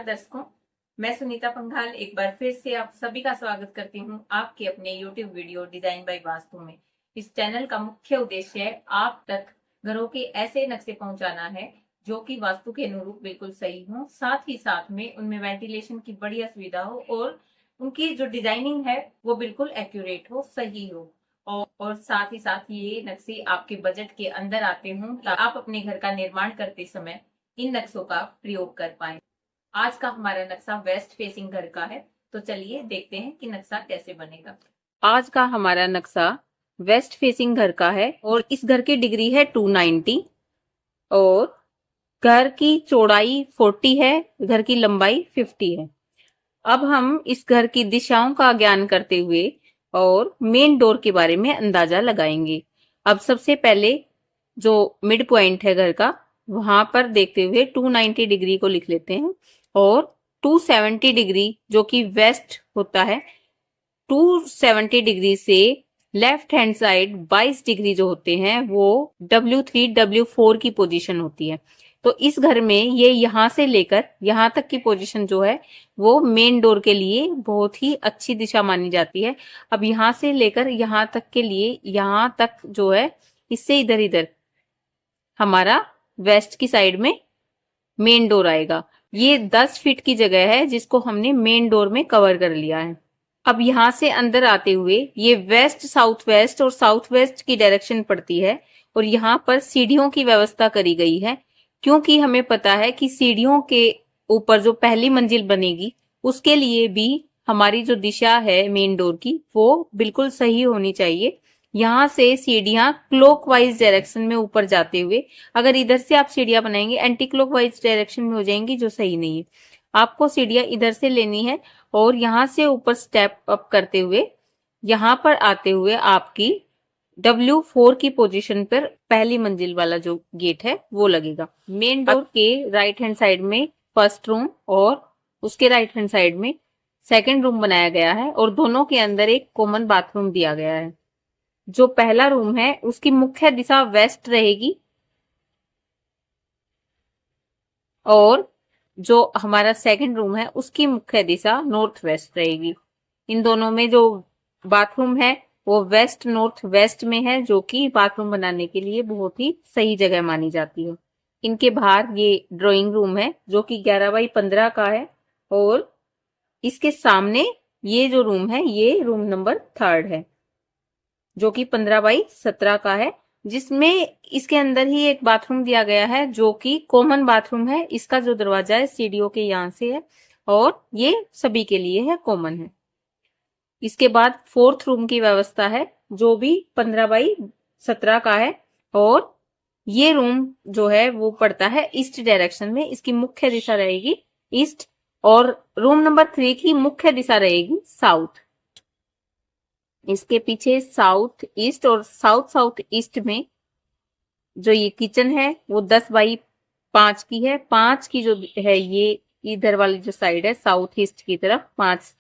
दर्शकों, मैं सुनीता पंघाल एक बार फिर से आप सभी का स्वागत करती हूँ आपके अपने YouTube video design by vastu में। इस चैनल का मुख्य उद्देश्य आप तक घरों के ऐसे नक्शे पहुंचाना है जो कि वास्तु के अनुरूप बिल्कुल सही हो, साथ ही साथ में उनमें वेंटिलेशन की बढ़िया सुविधा हो और उनकी जो डिजाइनिंग है वो बिल्कुल एक्यूरेट हो, सही हो और साथ ही साथ ये नक्शे आपके बजट के अंदर आते हों ताकि आप अपने घर का निर्माण करते समय इन नक्शों का प्रयोग कर पाए। आज का हमारा नक्शा वेस्ट फेसिंग घर का है, तो चलिए देखते हैं कि नक्शा कैसे बनेगा। आज का हमारा नक्शा वेस्ट फेसिंग घर का है और इस घर की डिग्री है 290 और घर की चौड़ाई 40 है, घर की लंबाई 50 है। अब हम इस घर की दिशाओं का ज्ञान करते हुए और मेन डोर के बारे में अंदाजा लगाएंगे। अब सबसे पहले जो मिड पॉइंट है घर का, वहां पर देखते हुए 290 डिग्री को लिख लेते हैं और 270 डिग्री जो कि वेस्ट होता है, 270 डिग्री से लेफ्ट हैंड साइड 22 डिग्री जो होते हैं वो W3 W4 की पोजीशन होती है। तो इस घर में ये यहां से लेकर यहां तक की पोजीशन जो है वो मेन डोर के लिए बहुत ही अच्छी दिशा मानी जाती है। अब यहां से लेकर यहां तक के लिए यहां तक जो है, इससे इधर इधर हमारा वेस्ट की साइड में मेन डोर आएगा। ये 10 फीट की जगह है जिसको हमने मेन डोर में कवर कर लिया है। अब यहां से अंदर आते हुए ये वेस्ट साउथ वेस्ट और साउथ वेस्ट की डायरेक्शन पड़ती है और यहाँ पर सीढ़ियों की व्यवस्था करी गई है, क्योंकि हमें पता है कि सीढ़ियों के ऊपर जो पहली मंजिल बनेगी उसके लिए भी हमारी जो दिशा है मेन डोर की वो बिल्कुल सही होनी चाहिए। यहाँ से सीढ़ियां क्लॉकवाइज डायरेक्शन में ऊपर जाते हुए, अगर इधर से आप सीढ़ियां बनाएंगे एंटी क्लॉकवाइज डायरेक्शन में हो जाएंगी, जो सही नहीं है। आपको सीढ़ियां इधर से लेनी है और यहाँ से ऊपर स्टेप अप करते हुए यहाँ पर आते हुए आपकी W4 की पोजीशन पर पहली मंजिल वाला जो गेट है वो लगेगा। मेन डोर के राइट हैंड साइड में फर्स्ट रूम और उसके राइट हैंड साइड में सेकंड रूम बनाया गया है और दोनों के अंदर एक कॉमन बाथरूम दिया गया है। जो पहला रूम है उसकी मुख्य दिशा वेस्ट रहेगी और जो हमारा सेकंड रूम है उसकी मुख्य दिशा नॉर्थ वेस्ट रहेगी। इन दोनों में जो बाथरूम है वो वेस्ट नॉर्थ वेस्ट में है, जो कि बाथरूम बनाने के लिए बहुत ही सही जगह मानी जाती है। इनके बाहर ये ड्राइंग रूम है जो कि 11 बाई 15 का है और इसके सामने ये जो रूम है ये रूम नंबर 3 है जो कि 15 बाई 17 का है, जिसमें इसके अंदर ही एक बाथरूम दिया गया है जो कि कॉमन बाथरूम है। इसका जो दरवाजा है सीढ़ियों के यहाँ से है और ये सभी के लिए है, कॉमन है। इसके बाद फोर्थ रूम की व्यवस्था है जो भी 15 बाई 17 का है और ये रूम जो है वो पड़ता है ईस्ट डायरेक्शन में। इसकी मुख्य दिशा रहेगी ईस्ट और रूम नंबर 3 की मुख्य दिशा रहेगी साउथ। इसके पीछे साउथ ईस्ट और साउथ साउथ ईस्ट में जो ये किचन है वो 10 बाई 5 की है। 5 की जो है ये इधर वाली जो साइड है साउथ ईस्ट की तरफ 5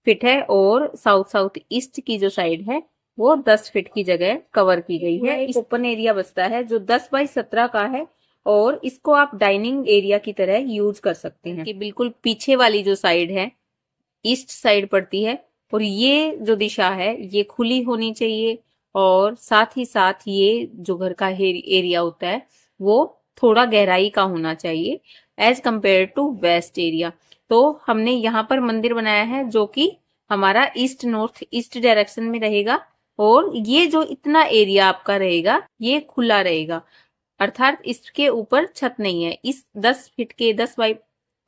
फीट है और साउथ साउथ ईस्ट की जो साइड है वो 10 फीट की जगह कवर की गई है। इस ओपन एरिया बचता है जो 10 बाई 17 का है और इसको आप डाइनिंग एरिया की तरह यूज कर सकते हैं। कि बिल्कुल पीछे वाली जो साइड है ईस्ट साइड पड़ती है और ये जो दिशा है ये खुली होनी चाहिए और साथ ही साथ ये जो घर का एरिया होता है वो थोड़ा गहराई का होना चाहिए as compare to waste area. तो हमने यहाँ पर मंदिर बनाया है जो कि हमारा ईस्ट नॉर्थ ईस्ट डायरेक्शन में रहेगा और ये जो इतना एरिया आपका रहेगा ये खुला रहेगा, अर्थात इसके ऊपर छत नहीं है। इस 10 फीट के 10 बाई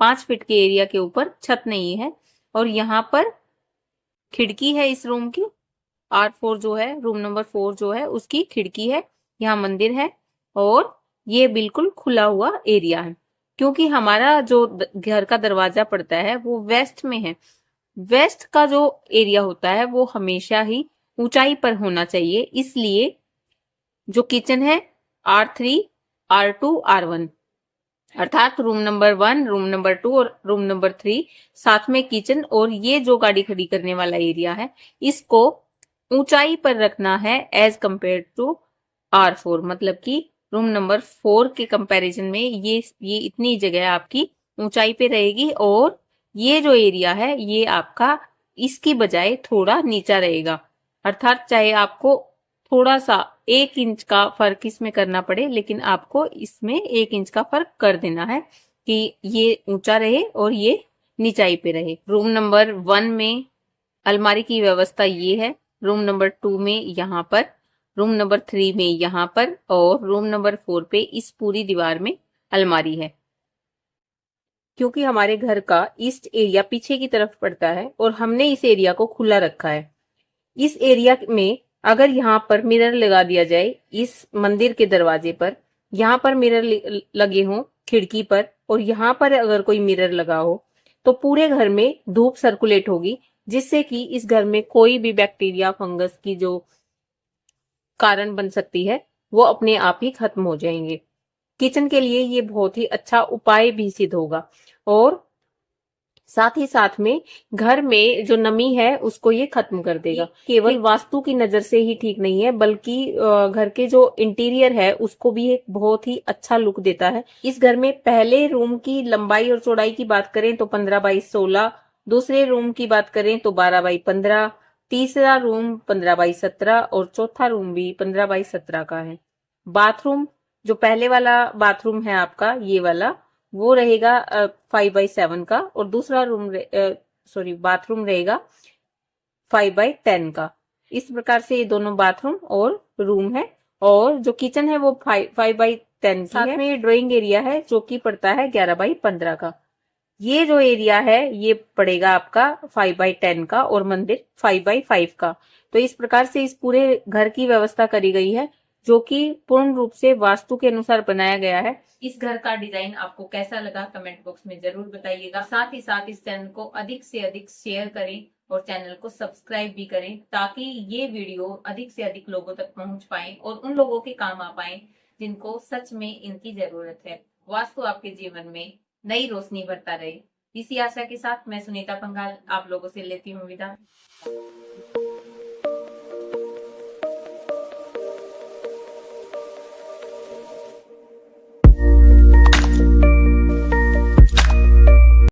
5 फीट के एरिया के ऊपर छत नहीं है और यहाँ पर खिड़की है इस रूम की। R4 जो है रूम नंबर 4 जो है उसकी खिड़की है, यहाँ मंदिर है और ये बिल्कुल खुला हुआ एरिया है। क्योंकि हमारा जो घर का दरवाजा पड़ता है वो वेस्ट में है। वेस्ट का जो एरिया होता है वो हमेशा ही ऊंचाई पर होना चाहिए, इसलिए जो किचन है R3 R2 R1 अर्थात रूम नंबर 1 रूम नंबर 2 और रूम नंबर 3 साथ में किचन और ये जो गाड़ी खड़ी करने वाला एरिया है इसको ऊंचाई पर रखना है एज कंपेयर टू R4। मतलब कि रूम नंबर 4 के कंपैरिजन में ये इतनी जगह आपकी ऊंचाई पे रहेगी और ये जो एरिया है ये आपका इसकी बजाय थोड़ा नीचा रहेगा। अर्थात चाहे आपको थोड़ा सा 1 इंच का फर्क इसमें करना पड़े, लेकिन आपको इसमें 1 इंच का फर्क कर देना है कि ये ऊंचा रहे और ये नीचाई पे रहे। रूम नंबर 1 में अलमारी की व्यवस्था ये है, रूम नंबर 2 में यहाँ पर, रूम नंबर 3 में यहाँ पर और रूम नंबर 4 पे इस पूरी दीवार में अलमारी है। क्योंकि हमारे घर का ईस्ट एरिया पीछे की तरफ पड़ता है और हमने इस एरिया को खुला रखा है। इस एरिया में अगर यहाँ पर मिरर लगा दिया जाए, इस मंदिर के दरवाजे पर यहाँ पर मिरर लगे हों खिड़की पर और यहाँ पर अगर कोई मिरर लगा हो तो पूरे घर में धूप सर्कुलेट होगी, जिससे कि इस घर में कोई भी बैक्टीरिया फंगस की जो कारण बन सकती है वो अपने आप ही खत्म हो जाएंगे। किचन के लिए ये बहुत ही अच्छा उपाय भी सिद्ध होगा और साथ ही साथ में घर में जो नमी है उसको ये खत्म कर देगा। केवल वास्तु की नजर से ही ठीक नहीं है, बल्कि घर के जो इंटीरियर है उसको भी एक बहुत ही अच्छा लुक देता है। इस घर में पहले रूम की लंबाई और चौड़ाई की बात करें तो 15x16, दूसरे रूम की बात करें तो 12x15, तीसरा रूम 15x17 और चौथा रूम भी 15x17 का है। बाथरूम, जो पहले वाला बाथरूम है आपका ये वाला, वो रहेगा 5x7 का और दूसरा रूम बाथरूम रहेगा 5x10 का। इस प्रकार से ये दोनों बाथरूम और रूम है और जो किचन है वो 5x10 की है। में ये ड्राइंग एरिया है जो कि पड़ता है 11x15 का। ये जो एरिया है ये पड़ेगा आपका 5x10 का और मंदिर 5x5 का। तो इस प्रकार से इस पूरे घर की व्यवस्था करी गई है जो कि पूर्ण रूप से वास्तु के अनुसार बनाया गया है। इस घर का डिजाइन आपको कैसा लगा कमेंट बॉक्स में जरूर बताइएगा। साथ ही साथ इस चैनल को अधिक से अधिक शेयर करें और चैनल को सब्सक्राइब भी करें ताकि ये वीडियो अधिक से अधिक लोगों तक पहुंच पाए और उन लोगों के काम आ पाए जिनको सच में इनकी जरूरत है। वास्तु आपके जीवन में नई रोशनी भरता रहे। इसी आशा के साथ मैं सुनीता पंगाल आप लोगों से लेती हूँ विदा।